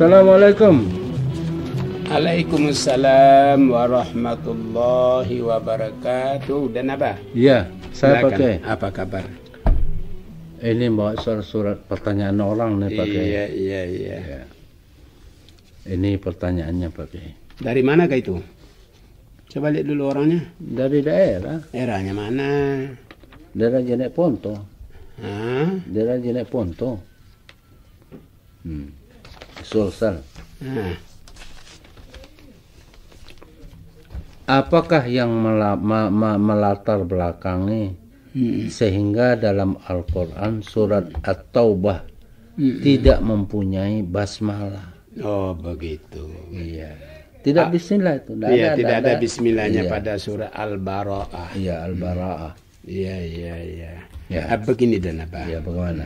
Assalamualaikum. Waalaikumsalam warahmatullahi wabarakatuh. Dan apa? Iya, saya Silakan. pakai. Apa kabar? Ini bawa surat pertanyaan orang nih pakai. Iya. Ya. Ini pertanyaannya pakai. Dari mana kah itu? Coba lihat dulu orangnya. Dari daerah. Daerahnya mana? Daerah Jenek Ponto. Hah? Daerah Jenek Ponto. Sulsel. Nah, Apakah yang melatar belakangi sehingga dalam Al-Quran surat At-Taubah tidak mempunyai basmalah? oh begitu. Iya. Tidak bismillah itu. Iya, tidak ada bismillahnya pada surah Al-Bara'ah. Iya, Al-Bara'ah. Iya. Ya. Begini dan apa? Iya, bagaimana?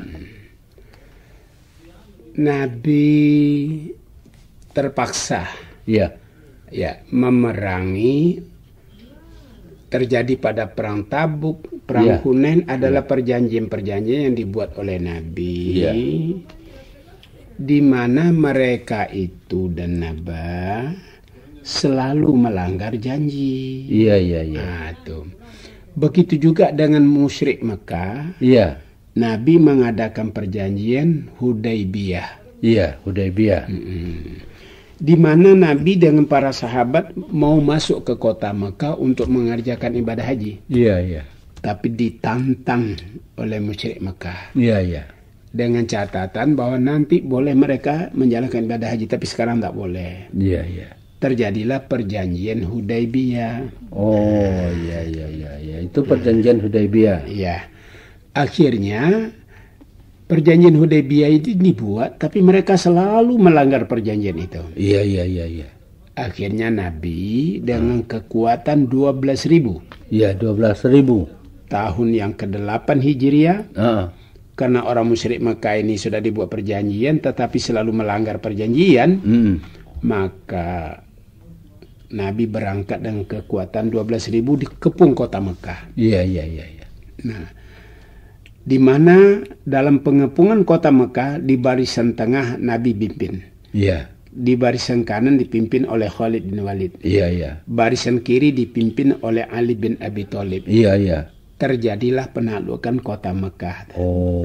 Nabi terpaksa Iya. memerangi, terjadi pada perang Tabuk, perang Hunain adalah perjanjian-perjanjian yang dibuat oleh Nabi, di mana mereka itu dan Naba selalu melanggar janji. Iya. Nah, tuh. Begitu juga dengan musyrik Mekah. Iya. Nabi mengadakan perjanjian Hudaybiyah. Iya, Hudaybiyah. Di mana Nabi dengan para sahabat mau masuk ke kota Mekah untuk mengerjakan ibadah haji. Iya. Tapi ditantang oleh musyrik Mekah. Iya. Dengan catatan bahwa nanti boleh mereka menjalankan ibadah haji, tapi sekarang tak boleh. Iya. Terjadilah perjanjian Hudaybiyah. Oh, iya. Itu perjanjian Hudaybiyah. Iya. Akhirnya perjanjian Hudaybiyah itu dibuat, tapi mereka selalu melanggar perjanjian itu. Iya. Akhirnya Nabi dengan kekuatan 12.000. Iya, 12.000. Tahun yang ke-8 Hijriah. Karena orang musyrik Mekah ini sudah dibuat perjanjian, tetapi selalu melanggar perjanjian. Maka Nabi berangkat dengan kekuatan 12.000 dikepung kota Mekah. Iya. Nah, di mana dalam pengepungan kota Mekah di barisan tengah Nabi pimpin. Iya. Di barisan kanan dipimpin oleh Khalid bin Walid. Iya. Barisan kiri dipimpin oleh Ali bin Abi Thalib. Iya. Terjadilah penaklukan kota Mekah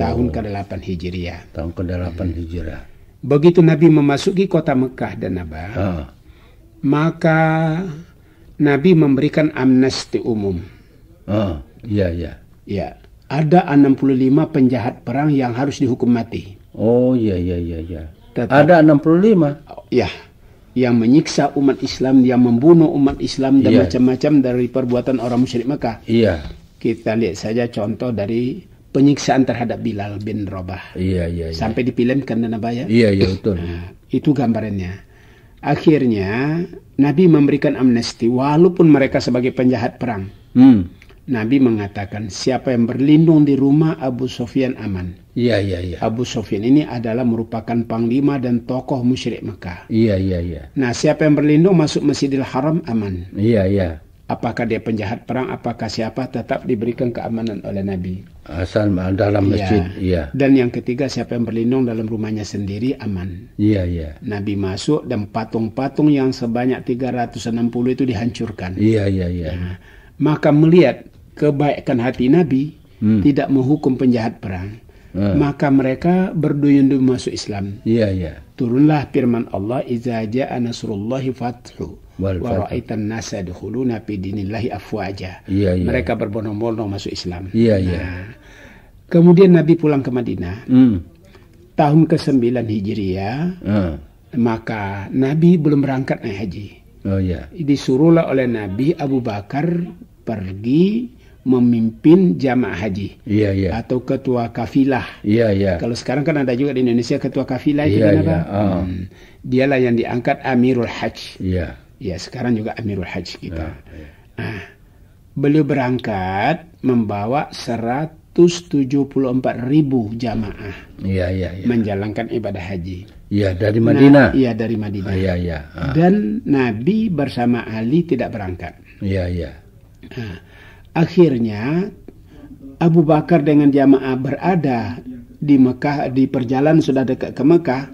tahun ke-8 Hijriah. Tahun ke-8 Hijriah. Begitu Nabi memasuki kota Mekah dan maka Nabi memberikan amnesti umum. Iya. Ya, ada 65 penjahat perang yang harus dihukum mati. Oh, iya. Ada 65. Ya, yang menyiksa umat Islam, yang membunuh umat Islam dan macam-macam dari perbuatan orang musyrik Mekah. Iya. Kita lihat saja contoh dari penyiksaan terhadap Bilal bin Rabah. Iya. Sampai dipilihkan dan apa ya? Iya, betul. Nah, itu gambarannya. Akhirnya Nabi memberikan amnesti walaupun mereka sebagai penjahat perang. Nabi mengatakan siapa yang berlindung di rumah Abu Sufyan aman. Iya. Abu Sufyan ini adalah merupakan panglima dan tokoh musyrik Mekah. Iya. Nah, siapa yang berlindung masuk Masjidil Haram aman. Iya. Apakah dia penjahat perang, apakah siapa, tetap diberikan keamanan oleh Nabi. Asal dalam masjid. Iya. Dan yang ketiga, siapa yang berlindung dalam rumahnya sendiri aman. Iya. Nabi masuk dan patung-patung yang sebanyak 360 itu dihancurkan. Iya. Nah, maka melihat kebaikan hati Nabi tidak menghukum penjahat perang, maka mereka berduyun-duyun masuk Islam. Iya. Turunlah firman Allah, "Idza jaa nasrullahi fathu wa ra'aitan nasa yadkhuluna fi dinillahi afwaja." Iya. Mereka berbondong-bondong masuk Islam. Iya. Kemudian Nabi pulang ke Madinah. Tahun ke-9 Hijriah, maka Nabi belum berangkat naik haji. Oh iya. Disuruhlah oleh Nabi Abu Bakar pergi memimpin jamaah haji. Iya, iya. Atau ketua kafilah. Iya, iya. Kalau sekarang kan ada juga di Indonesia ketua kafilah itu Iya, kan iya. apa? Dialah yang diangkat Amirul Hajj. Iya. Ya, sekarang juga Amirul Hajj kita. Iya. Nah, beliau berangkat membawa 174.000 jamaah. Iya, iya, iya. Menjalankan ibadah haji. Iya, dari Madinah. Iya, dari Madinah. Iya, iya. Dan Nabi bersama Ali tidak berangkat. Iya, iya. Nah, akhirnya Abu Bakar dengan jamaah berada di Mekah, di perjalanan sudah dekat ke Mekah,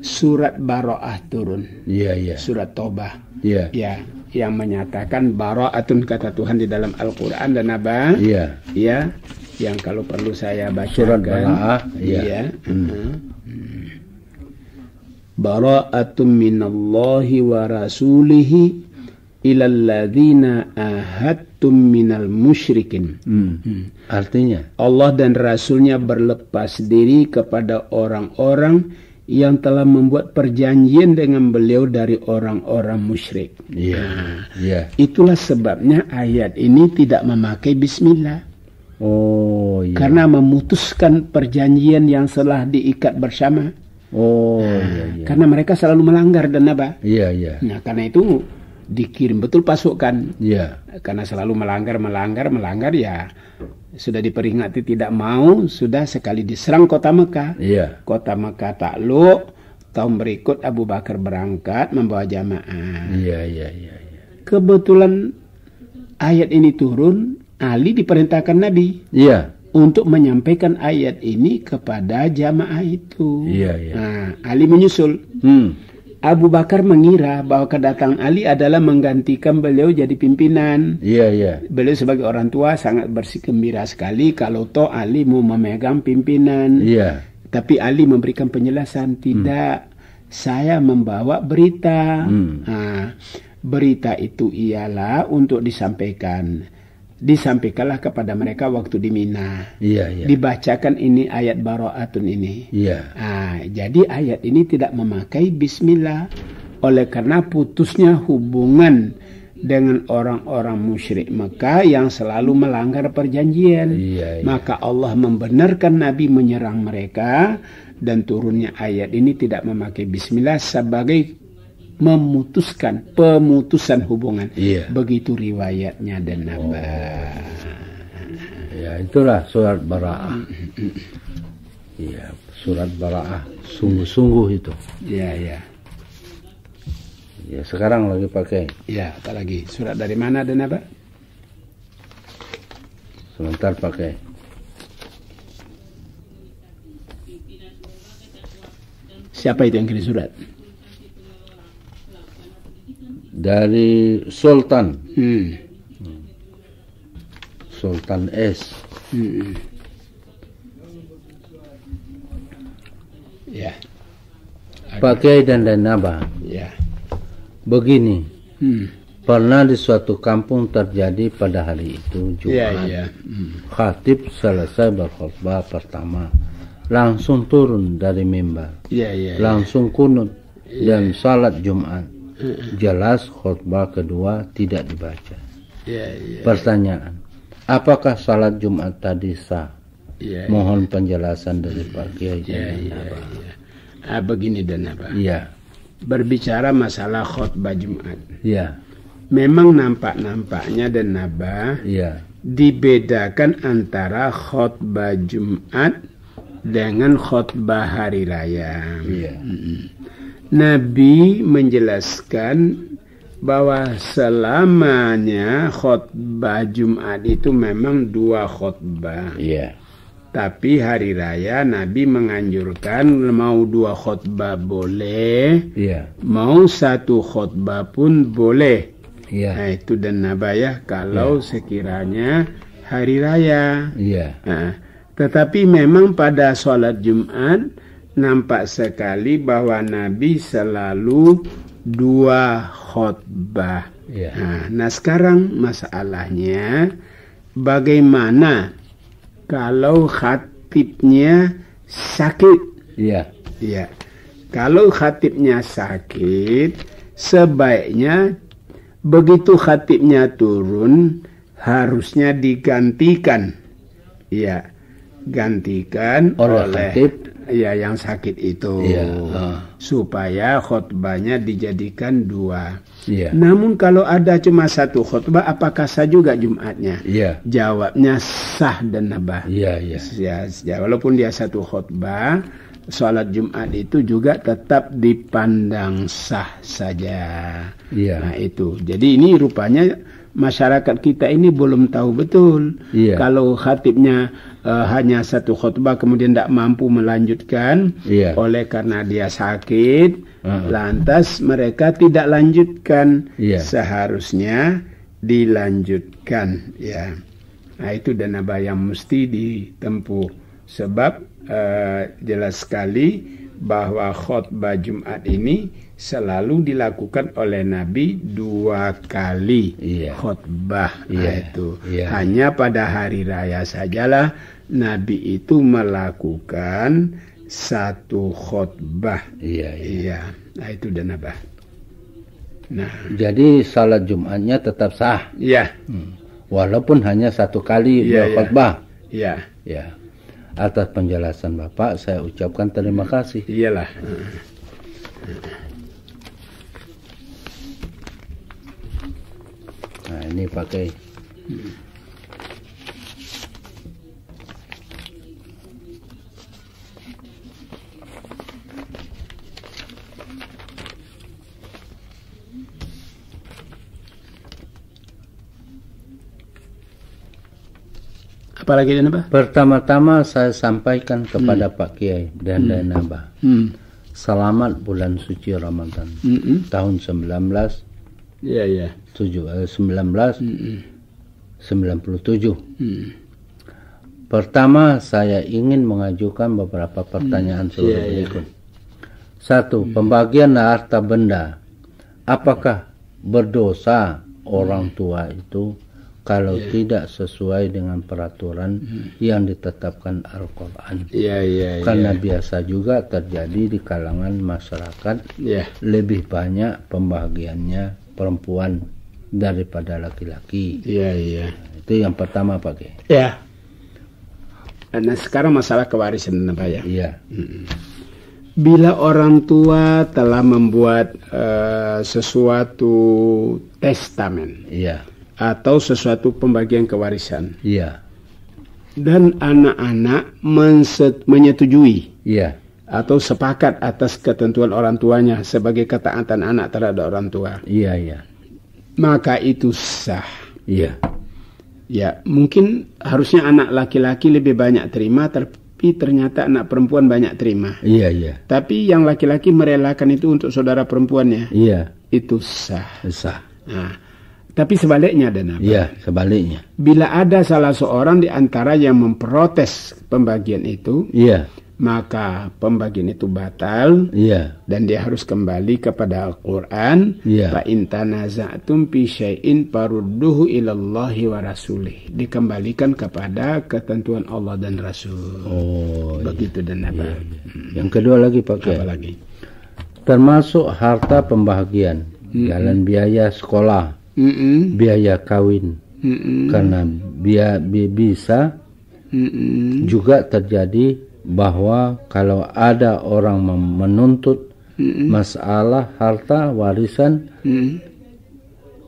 surat Bara'ah turun. Iya, iya. Surat Taubah. Iya. Ya, yang menyatakan bara'atun kata Tuhan di dalam Al-Qur'an dan apa? Iya. Ya, yang kalau perlu saya bacakan. Surat Bara'ah. Iya. Ya. Bara'atun minallahi wa rasulihi ilal ladzina ahadtum minal musyrikin. Artinya Allah dan Rasulnya berlepas diri kepada orang-orang yang telah membuat perjanjian dengan beliau dari orang-orang musyrik. Iya. Iya. Itulah sebabnya ayat ini tidak memakai bismillah. Oh, iya. Karena memutuskan perjanjian yang telah diikat bersama. Oh, iya, iya. Karena mereka selalu melanggar dan apa? Iya, iya. Nah, karena itu dikirim betul pasukan. Iya. Karena selalu melanggar ya sudah diperingati tidak mau, sudah sekali diserang kota Mekah. Iya. Kota Mekah takluk, tahun berikut Abu Bakar berangkat membawa jamaah. Iya, iya, iya, iya. Kebetulan ayat ini turun, Ali diperintahkan Nabi. Iya. Untuk menyampaikan ayat ini kepada jamaah itu. Iya, iya. Nah, Ali menyusul. Abu Bakar mengira bahwa kedatangan Ali adalah menggantikan beliau jadi pimpinan. Iya, iya. Beliau sebagai orang tua sangat bergembira sekali kalau toh Ali mau memegang pimpinan. Iya. Tapi Ali memberikan penjelasan, tidak, saya membawa berita. Nah, berita itu ialah untuk disampaikan. Disampaikanlah kepada mereka waktu di Mina. Iya, iya. Dibacakan ini ayat Bara'atun ini. Iya. Nah, jadi ayat ini tidak memakai bismillah. Oleh karena putusnya hubungan dengan orang-orang musyrik Mekah yang selalu melanggar perjanjian. Iya, iya. Maka Allah membenarkan Nabi menyerang mereka, dan turunnya ayat ini tidak memakai bismillah sebagai memutuskan pemutusan hubungan. Iya. Begitu riwayatnya dan naba. Ya, itulah surat Bara'ah. Iya, surat Bara'ah sungguh-sungguh itu. Iya, iya. Ya, sekarang lagi pakai. Ya, apa lagi? Surat dari mana dan apa? Sebentar pakai. Siapa itu yang kirim surat? Dari Sultan. Sultan S. Ya. Pakai dan naba. Ya. Begini. Pernah di suatu kampung terjadi pada hari itu Jumat. Ya. Khatib selesai berkhutbah pertama, langsung turun dari mimbar. Ya. Langsung kunut dan salat Jumat. Jelas khutbah kedua tidak dibaca. Ya. Pertanyaan, apakah salat Jumat tadi sah? Ya. Mohon penjelasan dari Pak Kiai. Ya. Begini dan apa? Iya. Berbicara masalah khutbah Jumat. Iya. Memang nampaknya dan naba. Iya. Dibedakan antara khutbah Jumat dengan khutbah hari raya. Iya. Nabi menjelaskan bahwa selamanya khutbah Jumat itu memang 2 khutbah. Iya. Tapi hari raya Nabi menganjurkan mau 2 khutbah boleh, Iya. mau 1 khutbah pun boleh. Iya. Nah, itu dan nabayah kalau sekiranya hari raya. Iya. Nah, tetapi memang pada sholat Jumat nampak sekali bahwa Nabi selalu 2 khutbah. Iya. Nah, sekarang masalahnya bagaimana kalau khatibnya sakit? Iya. Ya, kalau khatibnya sakit, sebaiknya begitu khatibnya turun, harusnya digantikan, ya, gantikan oleh khatib, ya, yang sakit itu, supaya khutbahnya dijadikan 2. Namun kalau ada cuma 1 khutbah, apakah sah juga Jumatnya? Jawabnya sah dan nabah. Ya, walaupun dia 1 khutbah, sholat Jumat itu juga tetap dipandang sah saja. Nah itu. Jadi ini rupanya masyarakat kita ini belum tahu betul. Kalau khatibnya hanya 1 khutbah kemudian tidak mampu melanjutkan oleh karena dia sakit, lantas mereka tidak lanjutkan. Seharusnya dilanjutkan, ya. Nah itu danaba yang mesti ditempuh, sebab jelas sekali bahwa khutbah Jumat ini selalu dilakukan oleh Nabi 2 kali khutbah. Itu hanya pada hari raya sajalah Nabi itu melakukan 1 khutbah. Nah itu danabah. Nah, jadi salat Jumatnya tetap sah. Walaupun hanya 1 kali berkhutbah. Atas penjelasan Bapak saya ucapkan terima kasih. Iyalah. Nah ini pakai. Apalagi Nabah? Pertama-tama saya sampaikan kepada Pak Kiai dan Nabah. Selamat bulan suci Ramadan tahun 1997. Pertama saya ingin mengajukan beberapa pertanyaan sebagai berikut. 1. Pembagian harta benda. Apakah berdosa orang tua itu kalau tidak sesuai dengan peraturan yang ditetapkan Al-Quran? Karena biasa juga terjadi di kalangan masyarakat, lebih banyak pembagiannya perempuan daripada laki-laki. Itu yang pertama Pak Kiai. Nah sekarang masalah kewarisan apa ya? Bila orang tua telah membuat sesuatu testamen, atau sesuatu pembagian kewarisan, dan anak-anak menyetujui, atau sepakat atas ketentuan orang tuanya sebagai ketaatan anak terhadap orang tua, maka itu sah. Mungkin harusnya anak laki-laki lebih banyak terima, tapi ternyata anak perempuan banyak terima. Tapi yang laki-laki merelakan itu untuk saudara perempuannya. Itu sah. Nah, tapi sebaliknya dan apa? Sebaliknya. Bila ada salah seorang di antara yang memprotes pembagian itu, maka pembagian itu batal, dan dia harus kembali kepada Al-Quran. Fa in tanaza'tum fi syai'in farudduhu ilallahi wa rasulih. Dikembalikan kepada ketentuan Allah dan Rasul. Begitu dan apa? Yang kedua lagi Pak Kiai. Apa lagi? Termasuk harta pembagian, jalan biaya sekolah, biaya kawin, karena bisa juga terjadi bahwa kalau ada orang menuntut masalah harta warisan,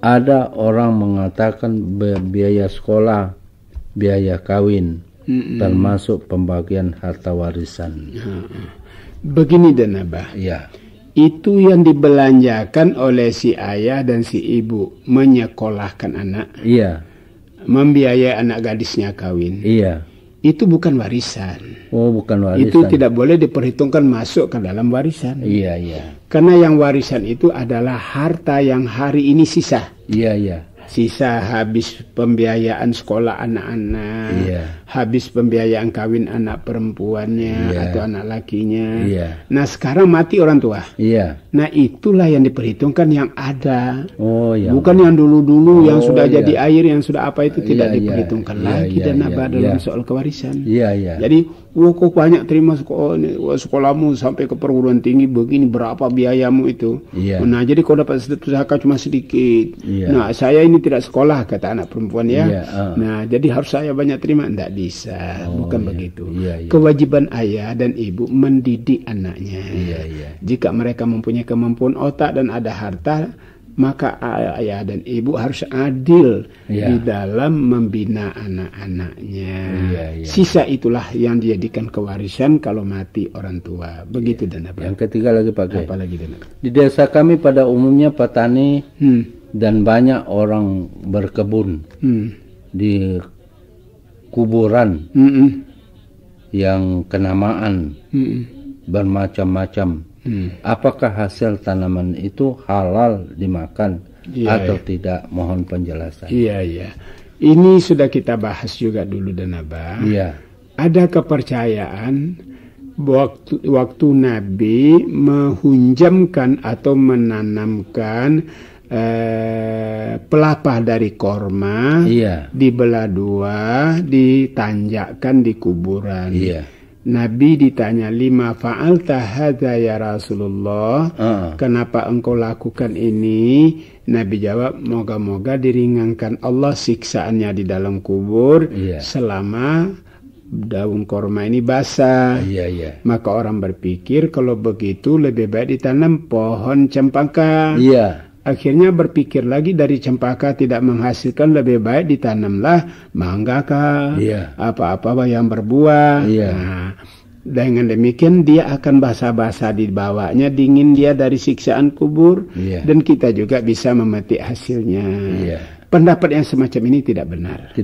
ada orang mengatakan biaya sekolah, biaya kawin, termasuk pembagian harta warisan. Begini dan Abah. Itu yang dibelanjakan oleh si ayah dan si ibu menyekolahkan anak, membiayai anak gadisnya kawin. Itu bukan warisan. Bukan warisan. Itu tidak boleh diperhitungkan masuk ke dalam warisan. Karena yang warisan itu adalah harta yang hari ini sisa. Sisa habis pembiayaan sekolah anak-anak, habis pembiayaan kawin anak perempuannya atau anak lakinya. Nah sekarang mati orang tua. Nah itulah yang diperhitungkan yang ada. Bukan yang dulu-dulu yang sudah jadi air, yang sudah apa itu tidak diperhitungkan lagi dan apa dalam soal kewarisan. Jadi kok banyak terima sekolahmu sampai ke perguruan tinggi begini, berapa biayamu itu. Nah jadi kau dapat zakat cuma sedikit. Nah saya ini ini tidak sekolah, kata anak perempuan ya. Nah, jadi harus saya banyak terima. Tidak bisa, bukan begitu. Kewajiban ayah dan ibu mendidik anaknya. Jika mereka mempunyai kemampuan otak dan ada harta, maka ayah dan ibu harus adil di dalam membina anak-anaknya. Sisa itulah yang dijadikan kewarisan kalau mati orang tua. Begitu dan apa? Yang ketiga lagi Pak. Apa lagi dan apa? Di desa kami pada umumnya petani dan banyak orang berkebun di kuburan yang kenamaan bermacam-macam. Apakah hasil tanaman itu halal dimakan atau tidak? Mohon penjelasan. Ini sudah kita bahas juga dulu dan Abah. Ada kepercayaan waktu Nabi menghunjamkan atau menanamkan pelapah dari korma, dibelah dua, ditanjakkan di kuburan. Nabi ditanya, lima fa'alta hadza ya Rasulullah, kenapa engkau lakukan ini? Nabi jawab, moga-moga diringankan Allah siksaannya di dalam kubur selama daun korma ini basah. Maka orang berpikir kalau begitu lebih baik ditanam pohon cempaka. Akhirnya berpikir lagi, dari cempaka tidak menghasilkan, lebih baik ditanamlah manggaka, apa-apa yang berbuah. Nah, dengan demikian dia akan basah-basah di bawahnya, dingin dia dari siksaan kubur, dan kita juga bisa memetik hasilnya. Pendapat yang semacam ini tidak benar.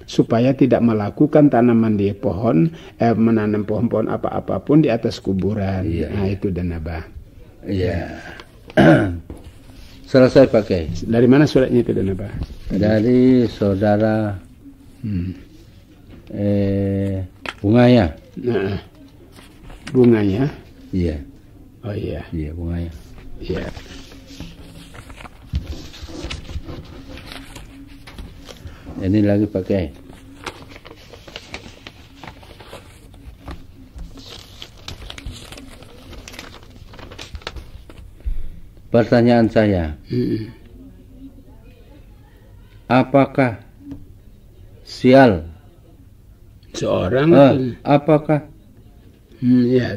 Supaya tidak melakukan tanaman di pohon, menanam pohon-pohon apa-apapun di atas kuburan. Nah, itu dan Abah. Selesai pakai. Dari mana suratnya itu dan apa? Dari saudara Bungaya. Nah, Bungaya. Oh iya. Bungaya. Ini lagi pakai. Pertanyaan saya, apakah sial seorang? Apakah?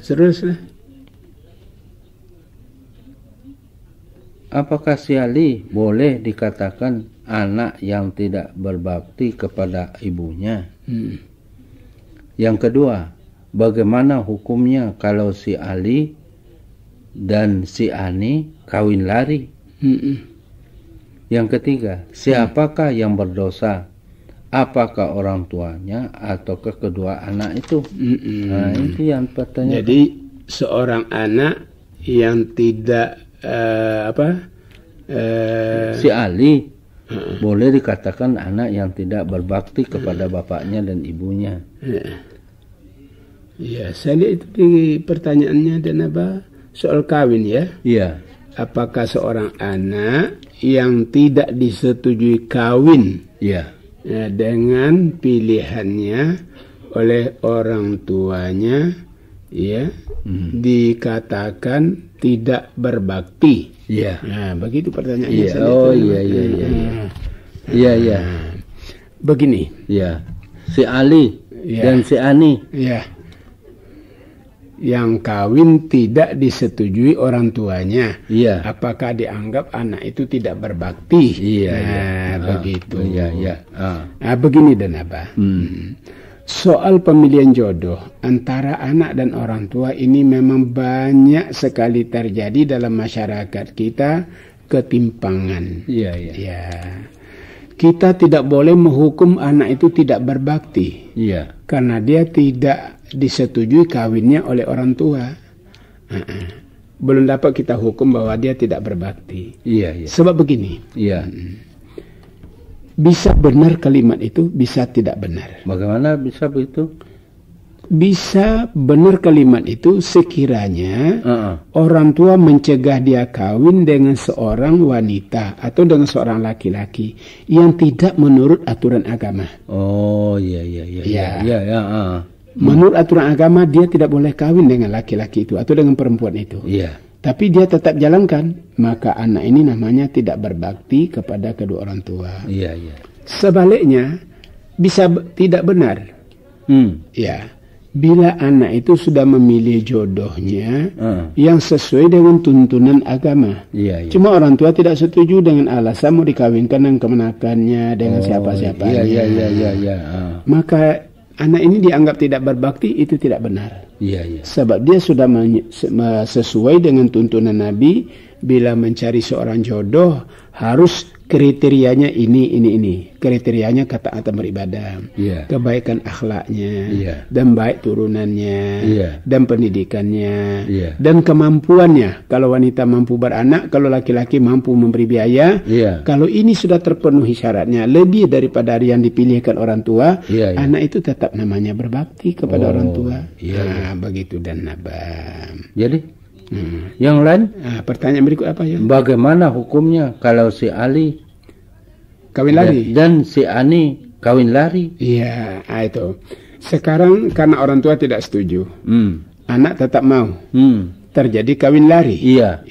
Teruslah. Apakah siali boleh dikatakan anak yang tidak berbakti kepada ibunya? Yang kedua, bagaimana hukumnya kalau si Ali dan si Ani kawin lari? Yang ketiga, siapakah yang berdosa? Apakah orang tuanya atau kedua anak itu? Nah, itu yang pertanyaan. Jadi seorang anak yang tidak si Ali boleh dikatakan anak yang tidak berbakti kepada bapaknya dan ibunya. Saya lihat itu di pertanyaannya dan apa? Soal kawin ya. Apakah seorang anak yang tidak disetujui kawin dengan pilihannya oleh orang tuanya dikatakan tidak berbakti? Nah, begitu pertanyaannya. Begini. Si Ali dan si Ani. Yang kawin tidak disetujui orang tuanya, apakah dianggap anak itu tidak berbakti? Begitu. Nah, begini dan apa? Soal pemilihan jodoh antara anak dan orang tua ini memang banyak sekali terjadi dalam masyarakat kita, ketimpangan. Kita tidak boleh menghukum anak itu tidak berbakti, karena dia tidak disetujui kawinnya oleh orang tua. Belum dapat kita hukum bahwa dia tidak berbakti. Sebab begini. Bisa benar kalimat itu, bisa tidak benar. Bagaimana bisa begitu? Bisa benar kalimat itu sekiranya orang tua mencegah dia kawin dengan seorang wanita atau dengan seorang laki-laki yang tidak menurut aturan agama. Menurut aturan agama dia tidak boleh kawin dengan laki-laki itu atau dengan perempuan itu. tapi dia tetap jalankan, maka anak ini namanya tidak berbakti kepada kedua orang tua. Iya, iya. Sebaliknya bisa tidak benar. Ya, bila anak itu sudah memilih jodohnya yang sesuai dengan tuntunan agama. Iya, iya. Cuma orang tua tidak setuju dengan alasan mau dikawinkan dengan kemenakannya dengan siapa-siapanya. Iya. Maka anak ini dianggap tidak berbakti, itu tidak benar. Iya, iya. Sebab dia sudah sesuai dengan tuntunan Nabi, bila mencari seorang jodoh harus kriterianya ini. Kriterianya ketaatan beribadah, kebaikan akhlaknya, dan baik turunannya, dan pendidikannya, dan kemampuannya. Kalau wanita mampu beranak, kalau laki-laki mampu memberi biaya. Kalau ini sudah terpenuhi syaratnya, lebih daripada yang dipilihkan orang tua, anak itu tetap namanya berbakti kepada orang tua. Begitu dan nabam. Jadi yang lain? Pertanyaan berikut apa ya? Bagaimana hukumnya kalau si Ali kawin lari dan si Ani kawin lari? Iya, itu. Sekarang karena orang tua tidak setuju, anak tetap mau. Terjadi kawin lari. Iya.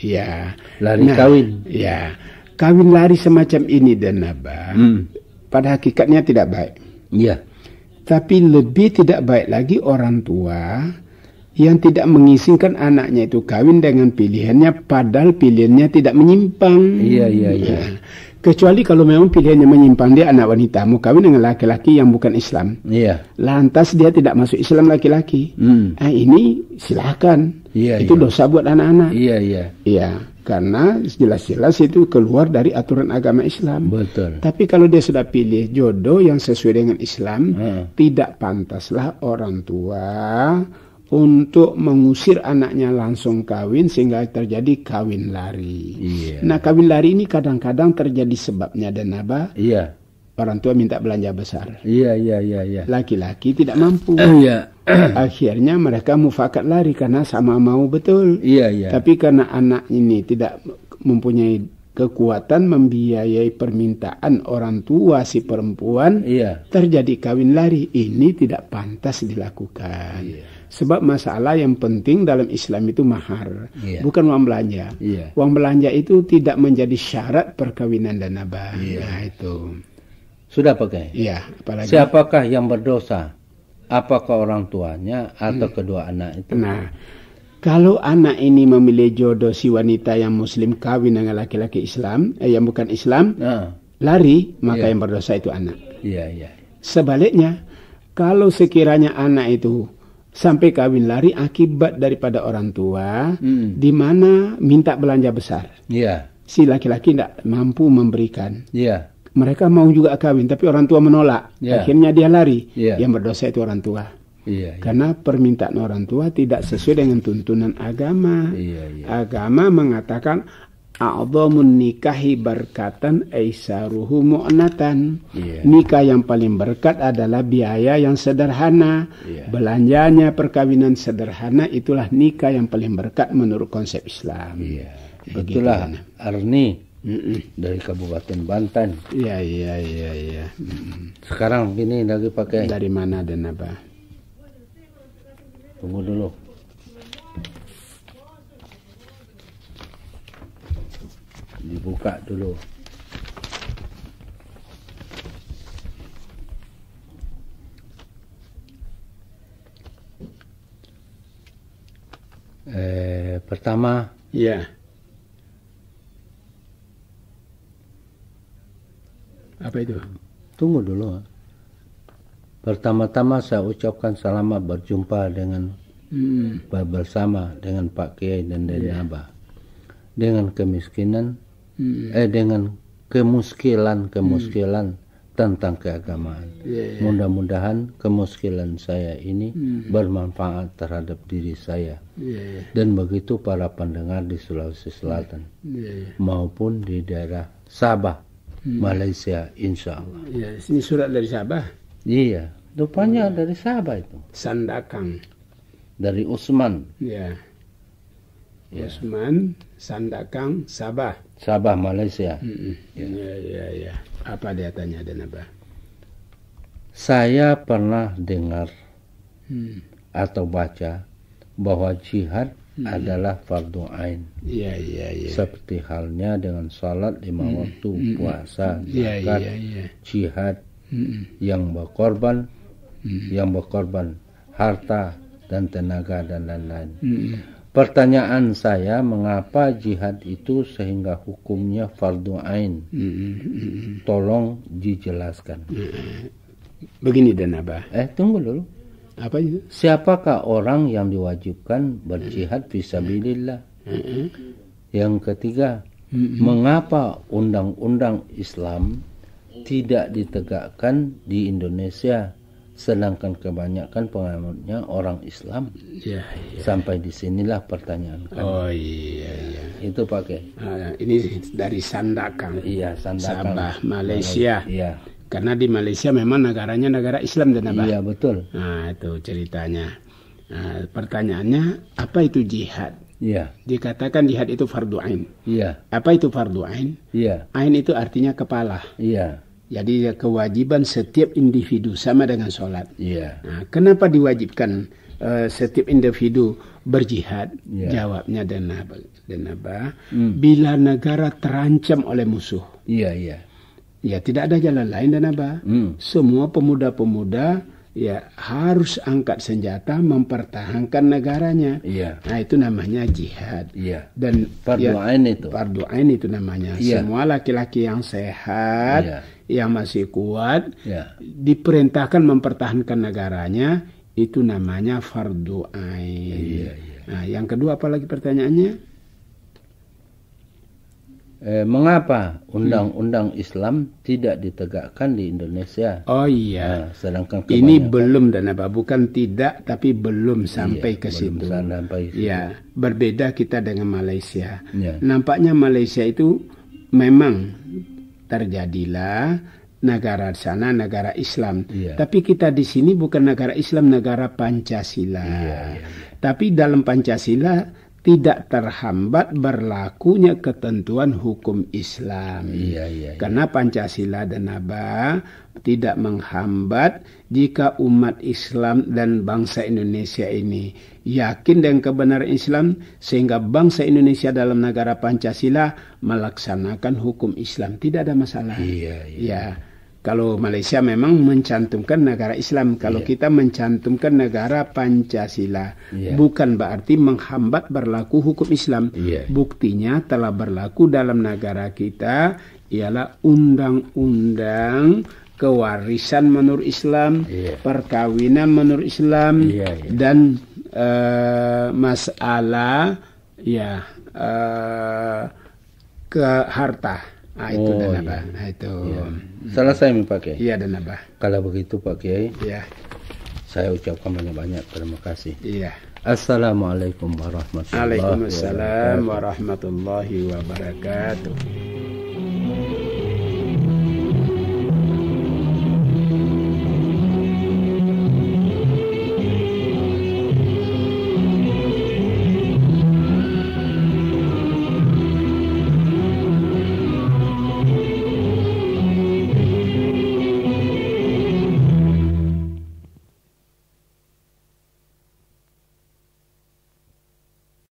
Lari kawin. Iya. Kawin lari semacam ini dan pada hakikatnya tidak baik. Iya. Tapi lebih tidak baik lagi orang tua yang tidak mengizinkan anaknya itu kawin dengan pilihannya, padahal pilihannya tidak menyimpang. Iya. Kecuali kalau memang pilihannya menyimpang, dia anak wanita mau kawin dengan laki-laki yang bukan Islam. Lantas dia tidak masuk Islam laki-laki. Ini silakan. Itu dosa buat anak-anak. Iya. Karena jelas-jelas itu keluar dari aturan agama Islam. Betul. Tapi kalau dia sudah pilih jodoh yang sesuai dengan Islam, tidak pantaslah orang tua untuk mengusir anaknya langsung kawin sehingga terjadi kawin lari. Nah, kawin lari ini kadang-kadang terjadi sebabnya dan apa? Orang tua minta belanja besar. Laki-laki tidak mampu. Akhirnya mereka mufakat lari karena sama mau betul. Tapi karena anak ini tidak mempunyai kekuatan membiayai permintaan orang tua si perempuan, terjadi kawin lari. Ini tidak pantas dilakukan. Sebab masalah yang penting dalam Islam itu mahar, bukan uang belanja. Uang belanja itu tidak menjadi syarat perkawinan dan nabah. Nah, itu. Sudah pakai? Apalagi. Siapakah yang berdosa? Apakah orang tuanya atau kedua anak itu? Nah, kalau anak ini memilih jodoh si wanita yang muslim kawin dengan laki-laki Islam, yang bukan Islam, lari, maka yang berdosa itu anak. Sebaliknya, kalau sekiranya anak itu sampai kawin lari akibat daripada orang tua, di mana minta belanja besar. Si laki-laki tidak mampu memberikan. Mereka mau juga kawin, tapi orang tua menolak. Akhirnya dia lari. Yang berdosa itu orang tua. Karena permintaan orang tua tidak sesuai dengan tuntunan agama. Agama mengatakan a'dhamun nikahi barkatan aisaruhu mu'natan. Nikah yang paling berkat adalah biaya yang sederhana. Belanjanya perkawinan sederhana, itulah nikah yang paling berkat menurut konsep Islam. Itulah Arni dari Kabupaten Banten. Iya. Sekarang gini lagi pakai. Dari mana dan apa? Tunggu dulu. Dibuka dulu. Pertama. Apa itu? Tunggu dulu. Pertama-tama saya ucapkan selamat berjumpa dengan bersama dengan Pak Kiai dan Dede Abah. Dengan kemiskinan, dengan kemuskilan tentang keagamaan. Mudah-mudahan kemuskilan saya ini bermanfaat terhadap diri saya. Dan begitu para pendengar di Sulawesi Selatan maupun di daerah Sabah, Malaysia, insya Allah. Ini surat dari Sabah. Iya, rupanya dari Sabah itu. Sandakang. Dari Usman. Usman, Sandakang, Sabah. Sabah, Malaysia. Ya. Apa dia tanya dan apa? Saya pernah dengar atau baca bahwa jihad adalah fardu ain. Iya. Seperti halnya dengan salat 5 waktu, puasa, zakat, jihad, yang berkorban harta dan tenaga dan lain-lain. Pertanyaan saya, mengapa jihad itu sehingga hukumnya fardu ain? Tolong dijelaskan. Begini dan Abah. Tunggu dulu. Apa itu? Siapakah orang yang diwajibkan berjihad fisabilillah? Yang ketiga, mengapa undang-undang Islam tidak ditegakkan di Indonesia, sedangkan kebanyakan penganutnya orang Islam? Sampai di sinilah pertanyaan kami. Oh iya. Itu pakai. Ini dari Sandakan. Iya, Sandakan. Sabah, Malaysia. Iya. Karena di Malaysia memang negaranya negara Islam dan Abah. Iya, betul. Nah, itu ceritanya. Nah, pertanyaannya, apa itu jihad? Iya. Dikatakan jihad itu fardu ain. Iya. Apa itu fardu ain? Iya. Ain itu artinya kepala. Iya. Jadi kewajiban setiap individu sama dengan sholat. Iya. Nah, kenapa diwajibkan setiap individu berjihad? Jawabnya dan Abah, bila negara terancam oleh musuh. Iya. Ya, tidak ada jalan lain dan Abah. Semua pemuda-pemuda ya harus angkat senjata mempertahankan negaranya. Iya. Nah, itu namanya jihad. Iya. Dan fardu ain itu. Fardu ain itu namanya. Iya. Semua laki-laki yang sehat, yang masih kuat, diperintahkan mempertahankan negaranya, itu namanya fardu ain. Nah, yang kedua apa lagi pertanyaannya? Mengapa undang-undang Islam tidak ditegakkan di Indonesia? Oh iya. Sedangkan ini belum dan Abah, bukan tidak tapi belum sampai ke situ. Ya, berbeda kita dengan Malaysia. Nampaknya Malaysia itu memang terjadilah negara sana negara Islam. Tapi kita di sini bukan negara Islam, negara Pancasila. Tapi dalam Pancasila tidak terhambat berlakunya ketentuan hukum Islam. Karena Pancasila dan Abah tidak menghambat jika umat Islam dan bangsa Indonesia ini yakin dengan kebenaran Islam, sehingga bangsa Indonesia dalam negara Pancasila melaksanakan hukum Islam. Tidak ada masalah. Ya. Kalau Malaysia memang mencantumkan negara Islam, kalau kita mencantumkan negara Pancasila, bukan berarti menghambat berlaku hukum Islam. Buktinya telah berlaku dalam negara kita ialah undang-undang kewarisan menurut Islam, perkawinan menurut Islam, dan masalah ke harta. Itu dan Abah. Itu. Selesai pakai. Iya dan Abah. Kalau begitu Pak Kiai, saya ucapkan banyak-banyak terima kasih. Assalamualaikum warahmatullahi wabarakatuh. Waalaikumsalam warahmatullahi wabarakatuh.